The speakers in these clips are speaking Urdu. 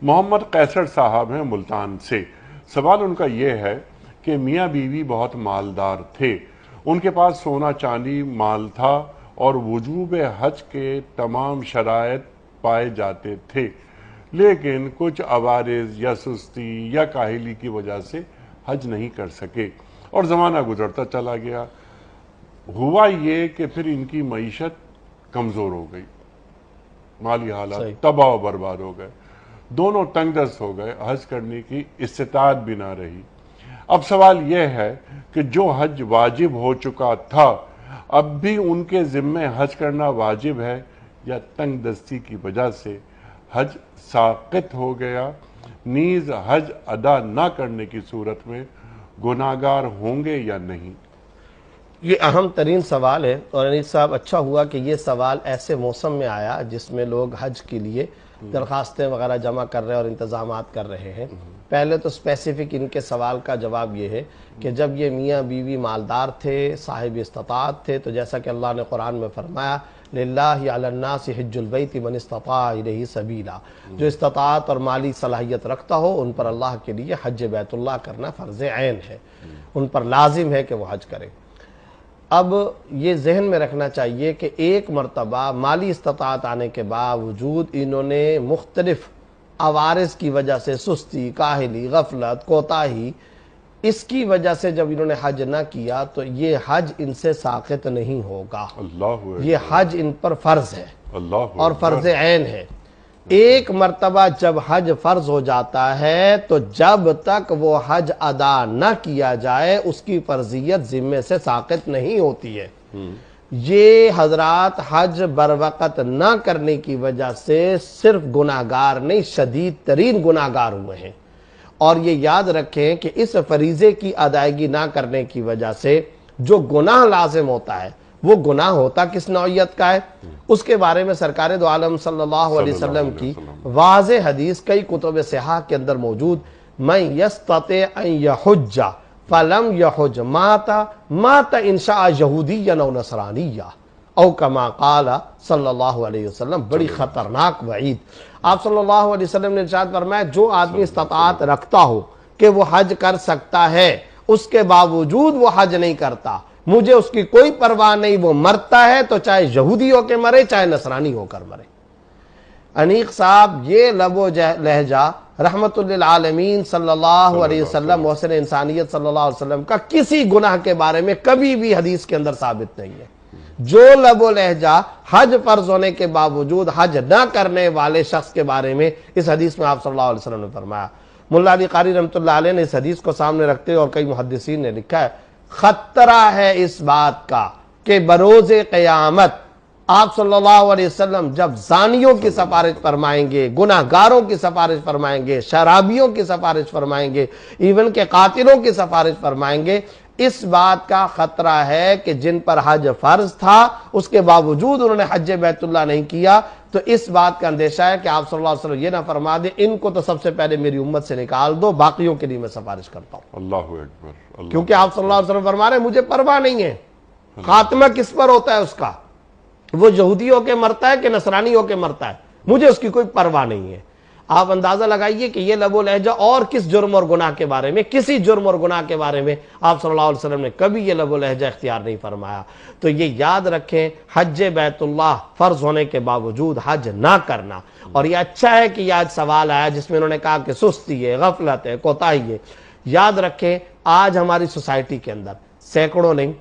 محمد قیصر صاحب ہیں ملتان سے۔ سوال ان کا یہ ہے کہ میاں بیوی بہت مالدار تھے، ان کے پاس سونا چاندی مال تھا اور وجوب حج کے تمام شرائط پائے جاتے تھے، لیکن کچھ عوارض یا سستی یا کاہلی کی وجہ سے حج نہیں کر سکے اور زمانہ گزرتا چلا گیا۔ ہوا یہ کہ پھر ان کی معیشت کمزور ہو گئی، مالی حالات تباہ و برباد ہو گئے، دونوں تنگ دست ہو گئے، حج کرنے کی استطاعت بھی نہ رہی۔ اب سوال یہ ہے کہ جو حج واجب ہو چکا تھا اب بھی ان کے ذمے حج کرنا واجب ہے یا تنگ دستی کی وجہ سے حج ساقط ہو گیا؟ نیز حج ادا نہ کرنے کی صورت میں گناہگار ہوں گے یا نہیں؟ یہ اہم ترین سوال ہے، اور انیس صاحب اچھا ہوا کہ یہ سوال ایسے موسم میں آیا جس میں لوگ حج کے لیے درخواستیں وغیرہ جمع کر رہے ہیں اور انتظامات کر رہے ہیں۔ پہلے تو اسپیسیفک ان کے سوال کا جواب یہ ہے کہ جب یہ میاں بیوی مالدار تھے، صاحب استطاعت تھے، تو جیسا کہ اللہ نے قرآن میں فرمایا للہ علی الناس حج البیت من استطاع الیہ سبیلا، جو استطاعت اور مالی صلاحیت رکھتا ہو ان پر اللہ کے لیے حج بیت اللہ کرنا فرض عین ہے، ان پر لازم ہے کہ وہ حج کریں۔ اب یہ ذہن میں رکھنا چاہیے کہ ایک مرتبہ مالی استطاعت آنے کے باوجود انہوں نے مختلف عوارض کی وجہ سے سستی، کاہلی، غفلت، کوتاہی، اس کی وجہ سے جب انہوں نے حج نہ کیا تو یہ حج ان سے ساقط نہیں ہوگا، یہ حج ان پر فرض ہے اور فرض عین ہے۔ ایک مرتبہ جب حج فرض ہو جاتا ہے تو جب تک وہ حج ادا نہ کیا جائے اس کی فرضیت ذمے سے ساقط نہیں ہوتی ہے۔ یہ حضرات حج بر وقت نہ کرنے کی وجہ سے صرف گناہگار نہیں، شدید ترین گناہگار ہوئے ہیں، اور یہ یاد رکھیں کہ اس فریضے کی ادائیگی نہ کرنے کی وجہ سے جو گناہ لازم ہوتا ہے وہ گناہ ہوتا کس نوعیت کا ہے، اس کے بارے میں سرکار دو عالم صلی اللہ علیہ وسلم کی واضح حدیث کئی کتب صحاح کے اندر موجود، من یستطع ان یحج فلم یحج مات ان شاء یہودیا او نصرانیا او کما قال صلی اللہ علیہ وسلم۔ بڑی خطرناک وعید۔ آپ صلی اللہ علیہ وسلم نے ارشاد فرمایا جو آدمی استطاعت رکھتا ہو کہ وہ حج کر سکتا ہے، اس کے باوجود وہ حج نہیں کرتا، مجھے اس کی کوئی پرواہ نہیں، وہ مرتا ہے تو چاہے یہودی ہو کے مرے چاہے نصرانی ہو کر مرے۔ انیق صاحب یہ لب و لہجہ رحمت للعالمین صلی اللہ علیہ وسلم، محسن انسانیت صلی اللہ علیہ وسلم کا کسی گناہ کے بارے میں کبھی بھی حدیث کے اندر ثابت نہیں ہے۔ جو لب و لہجہ حج فرض ہونے کے باوجود حج نہ کرنے والے شخص کے بارے میں اس حدیث میں آپ صلی اللہ علیہ وسلم نے فرمایا۔ ملا علی قاری رحمۃ اللہ علیہ نے اس حدیث کو سامنے رکھتے اور کئی محدثین نے لکھا ہے خطرہ ہے اس بات کا کہ بروز قیامت آپ صلی اللہ علیہ وسلم جب زانیوں کی سفارش فرمائیں گے، گناہگاروں کی سفارش فرمائیں گے، شرابیوں کی سفارش فرمائیں گے، ایون کہ قاتلوں کی سفارش فرمائیں گے، اس بات کا خطرہ ہے کہ جن پر حج فرض تھا اس کے باوجود انہوں نے حج بیت اللہ نہیں کیا، تو اس بات کا اندیشہ ہے کہ آپ صلی اللہ علیہ وسلم یہ نہ فرما دیں ان کو تو سب سے پہلے میری امت سے نکال دو، باقیوں کے لیے میں سفارش کرتا ہوں۔ اللہ اکبر۔ کیونکہ آپ صلی اللہ علیہ وسلم فرما رہے ہیں مجھے پرواہ نہیں ہے، خاتمہ کس پر ہوتا ہے اس کا، وہ یہودی ہو کے مرتا ہے کہ نصرانی ہو کے مرتا ہے، مجھے اس کی کوئی پرواہ نہیں ہے۔ آپ اندازہ لگائیے کہ یہ لب و لہجہ اور کس جرم اور گناہ کے بارے میں، کسی جرم اور گناہ کے بارے میں آپ صلی اللہ علیہ وسلم نے کبھی یہ لب و لہجہ اختیار نہیں فرمایا۔ تو یہ یاد رکھیں حج بیت اللہ فرض ہونے کے باوجود حج نہ کرنا، اور یہ اچھا ہے کہ یہ آج سوال آیا جس میں انہوں نے کہا کہ سستی ہے، غفلت ہے، کوتاہی ہے۔ یاد رکھیں آج ہماری سوسائٹی کے اندر سینکڑوں نہیں،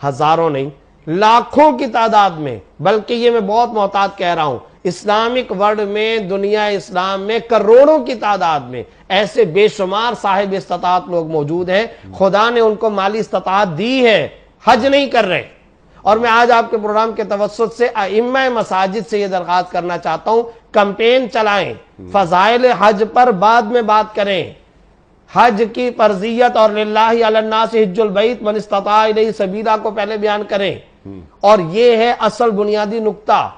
ہزاروں نہیں، لاکھوں کی تعداد میں، بلکہ یہ میں بہت محتاط کہہ رہا ہوں، اسلامک ورلڈ میں، دنیا اسلام میں کروڑوں کی تعداد میں ایسے بے شمار صاحب استطاعت لوگ موجود ہیں، خدا نے ان کو مالی استطاعت دی ہے، حج نہیں کر رہے۔ اور میں آج آپ کے پروگرام کے توسط سے ائمہ مساجد سے یہ درخواست کرنا چاہتا ہوں، کمپین چلائیں، فضائل حج پر بعد میں بات کریں، حج کی فرضیت اور للہ علی الناس حج البیت من استطاع الیہ سبیلا کو پہلے بیان کریں، اور یہ ہے اصل بنیادی نقطہ۔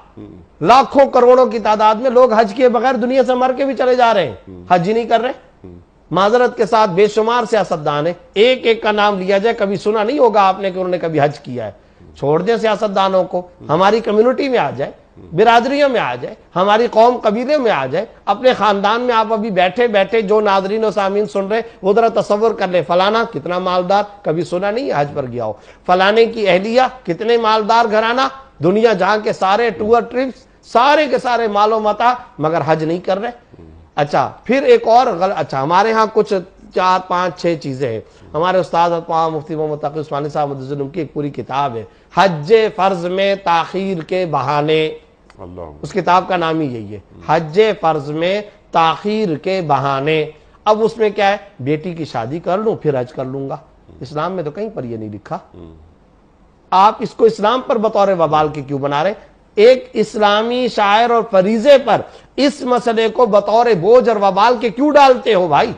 لاکھوں کروڑوں کی تعداد میں لوگ حج کیے بغیر دنیا سے مر کے بھی چلے جا رہے ہیں، حج ہی نہیں کر رہے۔ معذرت کے ساتھ بے شمار سیاستدان ہیں، ایک ایک کا نام لیا جائے کبھی سنا نہیں ہوگا آپ نے کہ انہوں نے کبھی حج کیا ہے۔ چھوڑ دیں سیاستدانوں کو، ہماری کمیونٹی میں آ جائے، برادریوں میں آ جائے, ہماری قوم قبیلے میں آ جائے, اپنے خاندان میں آپ ابھی بیٹھے بیٹھے جو ناظرین و سامعین سن رہے وہ ذرا تصور کر لیں, فلانا کتنا مالدار, کبھی سنا نہیں حج پر گیا ہو, فلانے کی اہلیہ کتنے مالدار گھرانہ, دنیا جہاں کے سارے ٹور ٹرپس سارے کے سارے مال و متاع, مگر حج نہیں کر رہے. اچھا پھر ایک اور اچھا ہمارے ہاں کچھ 4 5 6 چیزیں ہیں. ہمارے استاد مفتی محمد تقی عثمانی صاحب مدظلم کی ایک پوری کتاب ہے, حج فرض میں تاخیر کے بہانے, اس کتاب کا نام ہی یہی ہے, حج فرض میں تاخیر کے بہانے. اب اس میں کیا ہے, بیٹی کی شادی کر لوں پھر حج کر لوں گا, اسلام میں تو کہیں پر یہ نہیں لکھا. آپ اس کو اسلام پر بطور وبال کے کیوں بنا رہے؟ ایک اسلامی شاعر اور فریضے پر اس مسئلے کو بطور بوجھ اور وبال کے کیوں ڈالتے ہو بھائی؟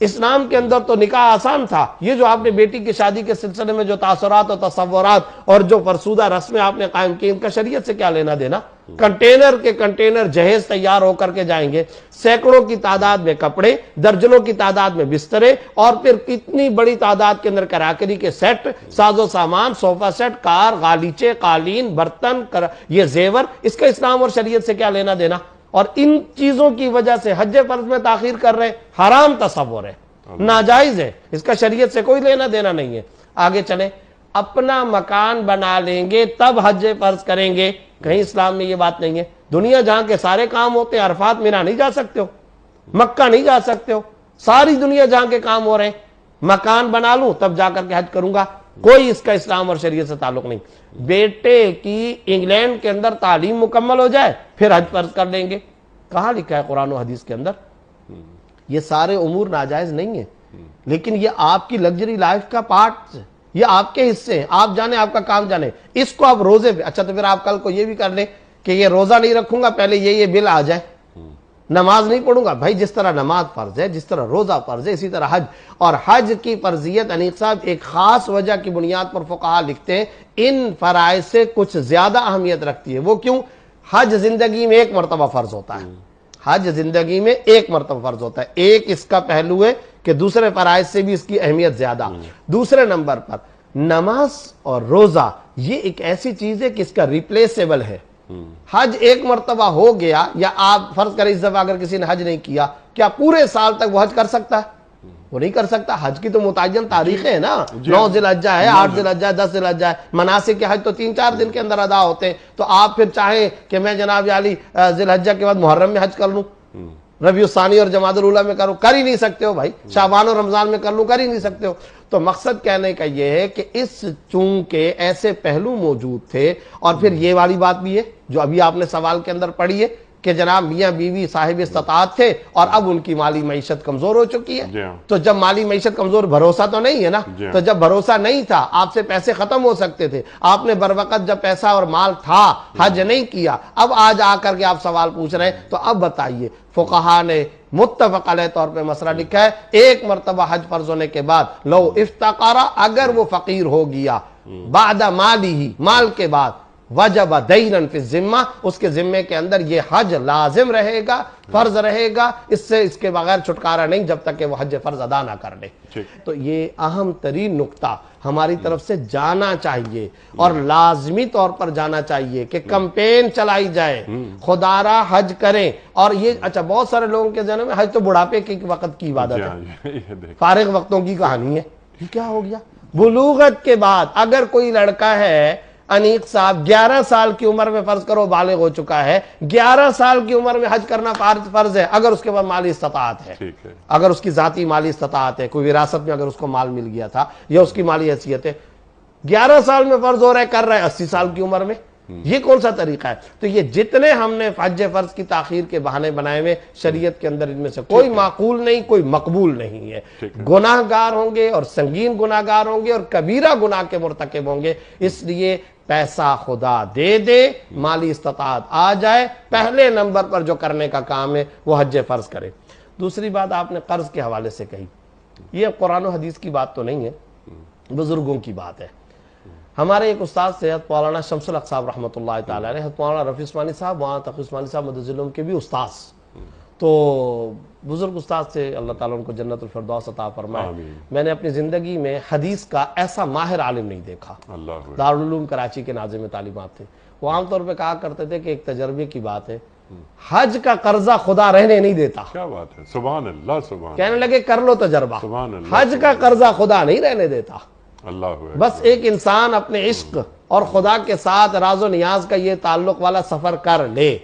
اسلام کے اندر تو نکاح آسان تھا. یہ جو آپ نے بیٹی کی شادی کے سلسلے میں جو تاثرات اور تصورات اور جو فرسودہ رسمیں آپ نے قائم کی, ان کا شریعت سے کیا لینا دینا؟ کنٹینر کے کنٹینر جہیز تیار ہو کر کے جائیں گے, سینکڑوں کی تعداد میں کپڑے, درجنوں کی تعداد میں بسترے, اور پھر کتنی بڑی تعداد کے اندر کراکری کے سیٹ, ساز و سامان, صوفہ سیٹ, کار, غالیچے, قالین, برتن, یہ زیور, اس کا اسلام اور شریعت سے کیا لینا دینا؟ اور ان چیزوں کی وجہ سے حج فرض میں تاخیر کر رہے, حرام تصور ہے, ناجائز ہے, اس کا شریعت سے کوئی لینا دینا نہیں ہے. آگے چلیں, اپنا مکان بنا لیں گے تب حج فرض کریں گے, کہیں اسلام میں یہ بات نہیں ہے. دنیا جہاں کے سارے کام ہوتے ہیں, عرفات مینا نہیں جا سکتے ہو, مکہ نہیں جا سکتے ہو, ساری دنیا جہاں کے کام ہو رہے ہیں, مکان بنا لوں تب جا کر کے حج کروں گا, کوئی اس کا اسلام اور شریعت سے تعلق نہیں. بیٹے کی انگلینڈ کے اندر تعلیم مکمل ہو جائے پھر حج فرض کر لیں گے, کہاں لکھا ہے قرآن و حدیث کے اندر؟ یہ سارے امور ناجائز نہیں ہیں, لیکن یہ آپ کی لگژری لائف کا پارٹ, یہ آپ کے حصے ہیں, آپ جانے, آپ کا کام جانے. اس کو آپ روزے پہ, اچھا تو پھر آپ کل کو یہ بھی کر لیں کہ یہ روزہ نہیں رکھوں گا, پہلے یہ بل آ جائے, نماز نہیں پڑھوں گا. بھائی جس طرح نماز فرض ہے, جس طرح روزہ فرض ہے, اسی طرح حج. اور حج کی فرضیت انیق صاحب ایک خاص وجہ کی بنیاد پر فقہا لکھتے ہیں, ان فرائض سے کچھ زیادہ اہمیت رکھتی ہے. وہ کیوں؟ حج زندگی میں ایک مرتبہ فرض ہوتا ہے, حج زندگی میں ایک مرتبہ فرض ہوتا ہے. ایک اس کا پہلو ہے کہ دوسرے فرائض سے بھی اس کی اہمیت زیادہ. دوسرے نمبر پر نماز اور روزہ یہ ایک ایسی چیز ہے کہ اس کا ریپلیسیبل ہے. حج ایک مرتبہ ہو گیا, یا آپ فرض کریں اس دفعہ اگر کسی نے حج نہیں کیا, کیا پورے سال تک وہ حج کر سکتا ہے؟ وہ نہیں کر سکتا. حج کی تو متعین تاریخیں ہیں نا, 9 ذی الحجہ ہے, 8 ذی الحجہ ہے, 10 ذی الحجہ ہے. مناسک کے حج تو 3-4 دن کے اندر ادا ہوتے ہیں. تو آپ پھر چاہیں کہ میں جناب علی ذی الحجہ کے بعد محرم میں حج کر لوں, ربیع الثانی اور جمادی الاولیٰ میں کروں, کر ہی نہیں سکتے ہو بھائی. شعبان اور رمضان میں کر لوں, کر ہی نہیں سکتے ہو. تو مقصد کہنے کا یہ ہے کہ اس چونکہ ایسے پہلو موجود تھے, اور پھر یہ والی بات بھی ہے جو ابھی آپ نے سوال کے اندر پڑھی ہے کہ جناب میاں بیوی صاحب استطاعت تھے اور اب ان کی مالی معیشت کمزور ہو چکی ہے. تو جب مالی معیشت کمزور, بھروسہ تو نہیں ہے نا, تو جب بھروسہ نہیں تھا, آپ سے پیسے ختم ہو سکتے تھے, آپ نے بر وقت جب پیسہ اور مال تھا حج نہیں کیا, اب آج آ کر کے آپ سوال پوچھ رہے ہیں, تو اب بتائیے. فقہا نے متفق علیہ طور پہ مسئلہ لکھا ہے, ایک مرتبہ حج فرض ہونے کے بعد لو افتقارا, اگر وہ فقیر ہو گیا, بعد مالی ہی, مال کے بعد, وجب دینن فی الذمہ, اس کے ذمے کے اندر یہ حج لازم رہے گا, فرض رہے گا, اس سے اس کے بغیر چھٹکارا نہیں جب تک کہ وہ حج فرض ادا نہ کر لے. تو یہ اہم ترین نقطہ ہماری طرف سے جانا چاہیے, اور لازمی طور پر جانا چاہیے کہ کمپین چلائی جائے, خدا را حج کریں. اور یہ اچھا بہت سارے لوگوں کے ذہن میں حج تو بڑھاپے کے وقت کی عبادت ہے, فارغ وقتوں کی کہانی ہے. یہ کیا ہو گیا؟ بلوغت کے بعد اگر کوئی لڑکا ہے انیق صاحب 11 سال کی عمر میں فرض کرو بالغ ہو چکا ہے, 11 سال کی عمر میں حج کرنا فرض ہے اگر اس کے بعد مالی استطاعت ہے, اگر اس کی ذاتی مالی استطاعت ہے, کوئی وراثت میں اگر اس کو مال مل گیا تھا یا اس کی مالی حیثیت ہے, 11 سال میں فرض ہو رہا ہے, کر رہا ہے 80 سال کی عمر میں. یہ کون سا طریقہ ہے؟ تو یہ جتنے ہم نے حج فرض کی تاخیر کے بہانے بنائے ہوئے, شریعت کے اندر ان میں سے کوئی معقول نہیں, کوئی مقبول نہیں ہے. گناہ گار ہوں گے, اور سنگین گناہ گار ہوں گے, اور کبیرہ گناہ کے مرتکب ہوں گے. اس لیے پیسہ خدا دے دے, مالی استطاعت آ جائے, پہلے نمبر پر جو کرنے کا کام ہے وہ حج فرض کرے. دوسری بات آپ نے قرض کے حوالے سے کہی, یہ قرآن و حدیث کی بات تو نہیں ہے, بزرگوں کی بات ہے. ہمارے ایک استاد سے حضرت مولانا شمس الحق صاحب رحمۃ اللہ تعالی علیہ, حضرت مولانا رفیع عثمانی صاحب, مولانا تقی عثمانی صاحب مدظلم کے بھی استاد, تو بزرگ استاد سے اللہ تعالیٰ ان کو جنت الفردوس عطا فرمائے. میں نے اپنی زندگی میں حدیث کا ایسا ماہر عالم نہیں دیکھا. دارالعلوم کراچی کے ناظم تعلیمات تھے, وہ عام طور پہ کہا کرتے تھے کہ ایک تجربے کی بات ہے، حج کا قرضہ خدا رہنے نہیں دیتا. کیا بات ہے، سبحان اللہ، سبحان کہنے لگے کر لو تجربہ، سبحان اللہ، حج کا قرضہ خدا نہیں رہنے دیتا. اللہ ہے. بس ایک انسان اپنے عشق اور خدا کے ساتھ راز و نیاز کا یہ تعلق والا سفر کر لے.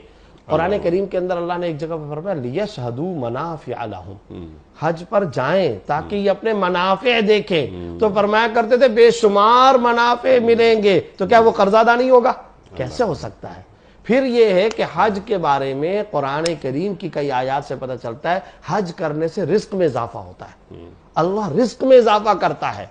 قرآن کریم کے اندر اللہ نے ایک جگہ پر فرمایا لیشہدوا منافع لہم، حج پر جائیں تاکہ یہ اپنے منافع دیکھیں. تو فرمایا کرتے تھے بے شمار منافع ملیں گے، تو کیا وہ قرض ادا نہیں ہوگا؟ کیسے ہو سکتا ہے؟ پھر یہ ہے کہ حج کے بارے میں قرآن کریم کی کئی آیات سے پتہ چلتا ہے حج کرنے سے رزق میں اضافہ ہوتا ہے. اللہ رزق میں اضافہ کرتا ہے.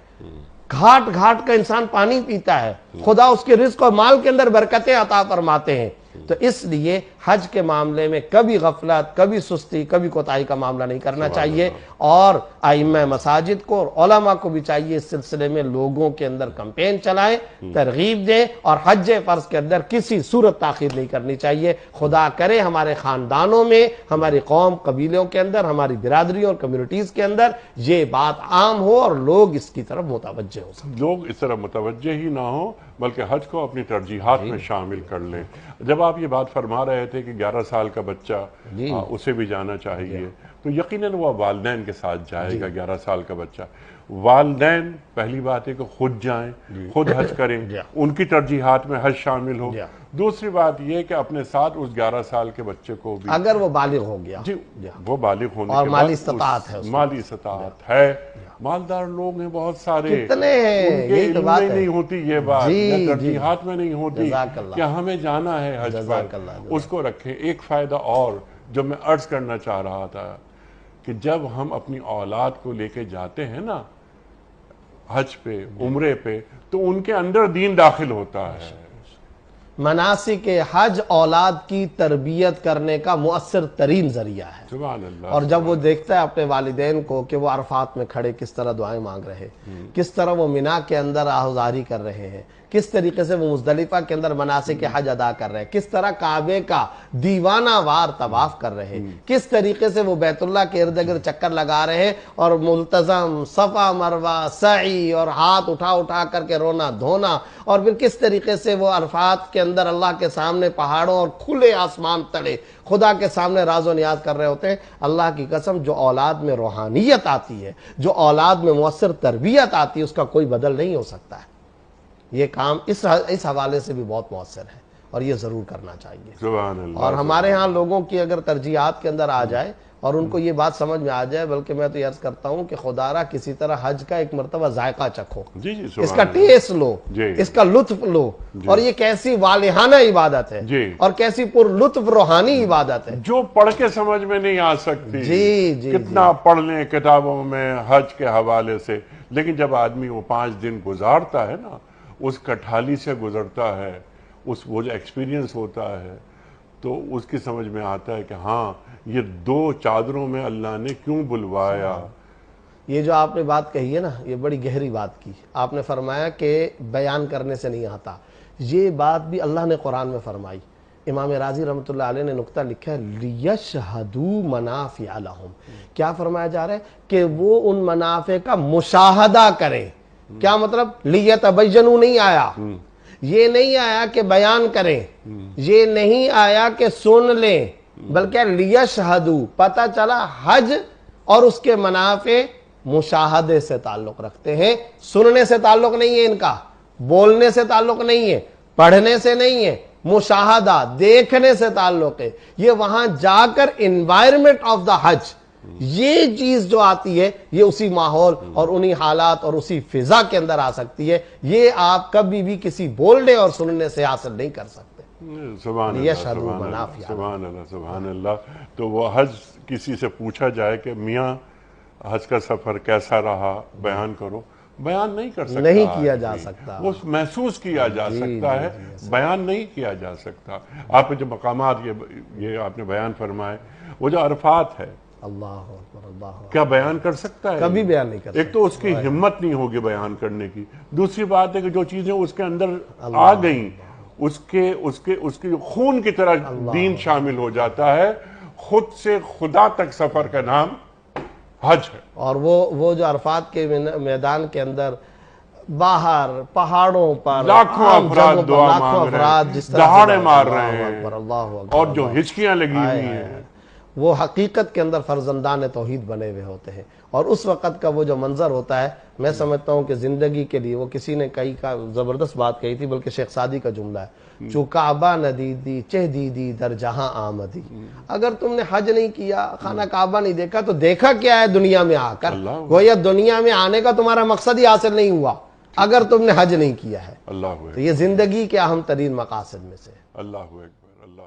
گھاٹ گھاٹ کا انسان پانی پیتا ہے، خدا اس کے رزق اور مال کے اندر برکتیں عطا فرماتے ہیں. تو اس لیے حج کے معاملے میں کبھی غفلت، کبھی سستی، کبھی کوتاہی کا معاملہ نہیں کرنا چاہیے. اور ائمہ مساجد کو اور علماء کو بھی چاہیے اس سلسلے میں لوگوں کے اندر کمپین چلائیں، ترغیب دیں، اور حج فرض کے اندر کسی صورت تاخیر نہیں کرنی چاہیے. خدا کرے ہمارے خاندانوں میں، ہماری قوم قبیلوں کے اندر، ہماری برادریوں اور کمیونٹیز کے اندر یہ بات عام ہو اور لوگ اس کی طرف متوجہ ہو سکیں. لوگ اس طرح متوجہ ہی نہ ہوں بلکہ حج کو اپنی ترجیحات میں شامل کر لیں. جب آپ یہ بات فرما رہے تھے کہ 11 سال کا بچہ اسے بھی جانا چاہیے، تو یقیناً وہ والدین کے ساتھ جائے گا. 11 سال کا بچہ، والدین پہلی بات ہے کہ خود جائیں، خود حج کریں، ان کی ترجیحات میں حج شامل ہو. دوسری بات یہ کہ اپنے ساتھ اس 11 سال کے بچے کو بھی، اگر وہ بالغ ہو گیا، جی وہ بالغ ہونے اور کے مالی بعد استطاعت ہے، مالی استطاعت ہے، مالدار لوگ ہیں بہت سارے، کتنے ہیں، ان کے یہی تو علم بات میں ہے. نہیں ہوتی یہ بات، یا ترجیحات میں نہیں ہوتی جزاک اللہ، کہ ہمیں جانا ہے حج پر. اس کو رکھیں. ایک فائدہ اور جو میں عرض کرنا چاہ رہا تھا کہ جب ہم اپنی اولاد کو لے کے جاتے ہیں نا حج پہ، عمرے پہ، تو ان کے اندر دین داخل ہوتا ہے. مناسک حج اولاد کی تربیت کرنے کا مؤثر ترین ذریعہ ہے. سبحان اللہ. اور جب وہ دیکھتا ہے اپنے والدین کو کہ وہ عرفات میں کھڑے کس طرح دعائیں مانگ رہے، کس طرح وہ مینا کے اندر آہوازاری کر رہے ہیں، کس طریقے سے وہ مزدلفہ کے اندر مناسک حج ادا کر رہے ہیں، کس طرح کعبے کا دیوانہ وار طواف کر رہے ہیں، کس طریقے سے وہ بیت اللہ کے ارد گرد چکر لگا رہے ہیں، اور ملتزم صفا مروہ سعی اور ہاتھ اٹھا اٹھا کر کے رونا دھونا، اور پھر کس طریقے سے وہ عرفات کے اندر اللہ کے سامنے پہاڑوں اور کھلے آسمان تلے خدا کے سامنے راز و نیاز کر رہے ہوتے ہیں. اللہ کی قسم جو اولاد میں روحانیت آتی ہے، جو اولاد میں مؤثر تربیت آتی ہے، اس کا کوئی بدل نہیں ہو سکتا ہے. یہ کام اس حوالے سے بھی بہت مؤثر ہے اور یہ ضرور کرنا چاہیے. سبحان اللہ. اور ہمارے ہاں لوگوں کی اگر ترجیحات کے اندر آ جائے اور ان کو یہ بات سمجھ میں آ جائے، بلکہ میں تو یہ عرض کرتا ہوں کہ خدا را کسی طرح حج کا ایک مرتبہ ذائقہ چکھو، جی جی اس کا ٹیسٹ لو، جی اس کا لطف لو. اور یہ کیسی والہانہ عبادت ہے جی، اور کیسی پر لطف روحانی عبادت ہے جو پڑھ کے سمجھ میں نہیں آ سکتی. جی جی کتنا پڑھ لیں کتابوں میں حج کے حوالے سے، لیکن جب آدمی وہ 5 دن گزارتا ہے نا، اس کٹھالی سے گزرتا ہے، وہ جو ایکسپیرینس ہوتا ہے، تو اس کی سمجھ میں آتا ہے کہ ہاں یہ 2 چادروں میں اللہ نے کیوں بلوایا. یہ جو آپ نے بات کہی ہے نا، یہ بڑی گہری بات کی. آپ نے فرمایا کہ بیان کرنے سے نہیں آتا، یہ بات بھی اللہ نے قرآن میں فرمائی. امام راضی رحمۃ اللہ علیہ نے نقطہ لکھا ہے لیشہدوا منافع لہم. کیا فرمایا جا رہا ہے کہ وہ ان منافع کا مشاہدہ کریں. کیا مطلب؟ لیتبینوا نہیں آیا، یہ نہیں آیا کہ بیان کریں، یہ نہیں آیا کہ سن لیں، بلکہ لیشہدوا. پتہ چلا حج اور اس کے منافع مشاہدے سے تعلق رکھتے ہیں، سننے سے تعلق نہیں ہے، ان کا بولنے سے تعلق نہیں ہے، پڑھنے سے نہیں ہے، مشاہدہ دیکھنے سے تعلق ہے. یہ وہاں جا کر انوائرمنٹ آف دا حج، یہ چیز جو آتی ہے یہ اسی ماحول اور انہی حالات اور اسی فضا کے اندر آ سکتی ہے. یہ آپ کبھی بھی کسی بولنے اور سننے سے حاصل نہیں کر سکتے. سبحان اللہ، سبحان اللہ، سبحان اللہ. تو وہ حج کسی سے پوچھا جائے کہ میاں حج کا سفر کیسا رہا، بیان کرو، بیان نہیں کر سکتا، نہیں کیا جا سکتا. وہ محسوس کیا جا سکتا ہے، بیان نہیں کیا جا سکتا. آپ کے جو مقامات یہ آپ نے بیان فرمائے، وہ جو عرفات ہے، اللہ اکبر، اللہ اکبر، کیا بیان کر سکتا ہے؟ کبھی بیان نہیں کر سکتا. ایک تو اس کی ہمت نہیں ہوگی بیان کرنے کی. دوسری بات ہے کہ جو چیزیں اس کے اندر آ گئیں، اس کے خون کی طرح دین شامل ہو جاتا ہے. خود سے خدا تک سفر کا نام حج ہے. اور وہ جو عرفات کے میدان کے اندر باہر پہاڑوں پر لاکھوں عام افراد جگہوں پر دعا لاکھوں مانگ رہے افراد ہیں، جس طرح سے دہاڑے دعا- مار اللہ رہے اکبر، ہیں، اللہ اکبر، اور جو ہچکیاں لگی ہوئی ہیں، وہ حقیقت کے اندر فرزندان توحید بنے ہوئے ہوتے ہیں، اور اس وقت کا وہ جو منظر ہوتا ہے، میں سمجھتا ہوں کہ زندگی کے لیے، وہ کسی نے کئی کا زبردست بات کہی تھی، بلکہ شیخ سعدی کا جملہ ہے، چو کعبہ ندیدی چہ دیدی در جہاں آمدی۔ اگر تم نے حج نہیں کیا، خانہ کعبہ نہیں دیکھا، تو دیکھا کیا ہے دنیا میں آ کر؟ اللہ گویا دنیا میں آنے کا تمہارا مقصد ہی حاصل نہیں ہوا اگر تم نے حج نہیں کیا ہے۔ اللہ تو یہ زندگی کے اہم ترین مقاصد میں سے اللہ اکبر، اللہ